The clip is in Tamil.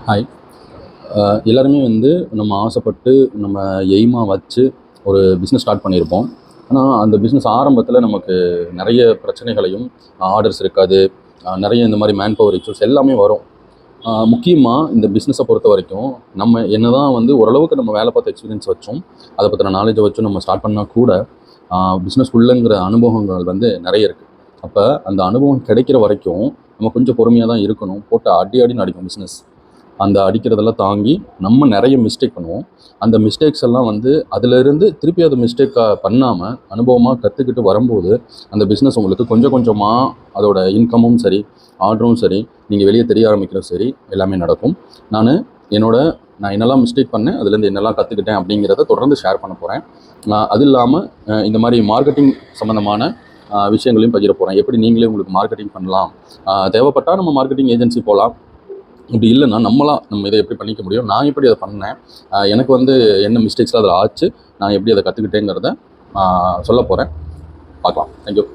ஹாய். எல்லாருமே வந்து நம்ம ஆசைப்பட்டு நம்ம எய்மாக வச்சு ஒரு பிஸ்னஸ் ஸ்டார்ட் பண்ணியிருப்போம். ஆனால் அந்த பிஸ்னஸ் ஆரம்பத்தில் நமக்கு நிறைய பிரச்சனைகளையும், ஆர்டர்ஸ் இருக்காது, நிறைய இந்த மாதிரி மேன் பவர் இஷ்யூஸ் எல்லாமே வரும். முக்கியமாக இந்த பிஸ்னஸை பொறுத்த வரைக்கும் நம்ம என்ன தான் வந்து ஓரளவுக்கு நம்ம வேலை பார்த்த எக்ஸ்பீரியன்ஸ் வச்சோம், அதை பற்றின நாலேஜை வச்சும் நம்ம ஸ்டார்ட் பண்ணால் கூட பிஸ்னஸ்க்குள்ளங்கிற அனுபவங்கள் வந்து நிறைய இருக்குது. அப்போ அந்த அனுபவம் கிடைக்கிற வரைக்கும் நம்ம கொஞ்சம் பொறுமையாக தான் இருக்கணும். போட்டு அடி அடின்னு அடிக்கும் பிஸ்னஸ். அந்த அடிக்கிறதெல்லாம் தாங்கி நம்ம நிறைய மிஸ்டேக் பண்ணுவோம். அந்த மிஸ்டேக்ஸ் எல்லாம் வந்து அதிலிருந்து திருப்பி அது மிஸ்டேக்காக பண்ணாமல் அனுபவமாக கற்றுக்கிட்டு வரும்போது அந்த பிஸ்னஸ் உங்களுக்கு கொஞ்சம் கொஞ்சமாக அதோட இன்கமும் சரி, ஆர்டரும் சரி, நீங்கள் வெளியே தெரிய ஆரம்பிக்கிறதும் சரி, எல்லாமே நடக்கும். நான் என்னெல்லாம் மிஸ்டேக் பண்ணேன், அதுலேருந்து என்னெல்லாம் கற்றுக்கிட்டேன் அப்படிங்கிறத தொடர்ந்து ஷேர் பண்ண போகிறேன். அது இல்லாமல் இந்த மாதிரி மார்க்கெட்டிங் சம்மந்தமான விஷயங்களையும் பகிர போகிறேன். எப்படி நீங்களே உங்களுக்கு மார்க்கெட்டிங் பண்ணலாம், தேவைப்பட்டால் நம்ம மார்க்கெட்டிங் ஏஜென்சி போகலாம். இப்படி இல்லைன்னா நம்ம இதை எப்படி பண்ணிக்க முடியும், நான் எப்படி அதை பண்ணேன், எனக்கு வந்து என்ன மிஸ்டேக்ஸ்லாம் அதில் ஆச்சு, நான் எப்படி அதை கற்றுக்கிட்டேங்கிறத சொல்ல போகிறேன். பார்க்கலாம். தேங்க்யூ.